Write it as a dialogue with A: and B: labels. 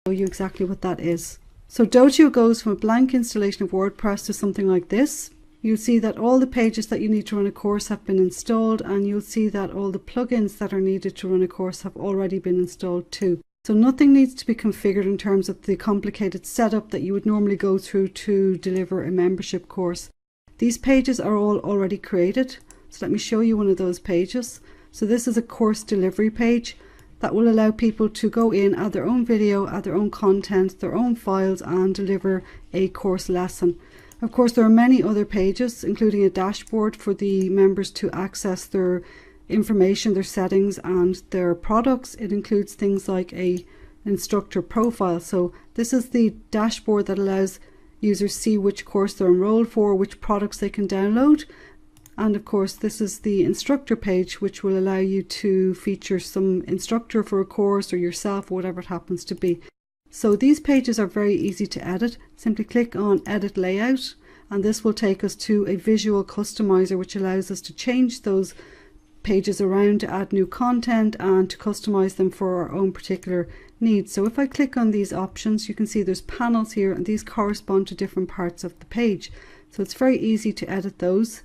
A: show you exactly what that is. So Dojo goes from a blank installation of WordPress to something like this. You'll see that all the pages that you need to run a course have been installed, and you'll see that all the plugins that are needed to run a course have already been installed too. So nothing needs to be configured in terms of the complicated setup that you would normally go through to deliver a membership course. These pages are all already created. So let me show you one of those pages. So this is a course delivery page that will allow people to go in, add their own video, add their own content, their own files, and deliver a course lesson. Of course, there are many other pages, including a dashboard for the members to access their information, their settings, and their products. It includes things like an instructor profile. So this is the dashboard that allows users to see which course they're enrolled for, which products they can download. And of course, this is the instructor page, which will allow you to feature some instructor for a course or yourself, whatever it happens to be. So these pages are very easy to edit. Simply click on Edit Layout, and this will take us to a visual customizer, which allows us to change those pages around to add new content and to customize them for our own particular needs. So if I click on these options, you can see there's panels here, and these correspond to different parts of the page. So it's very easy to edit those.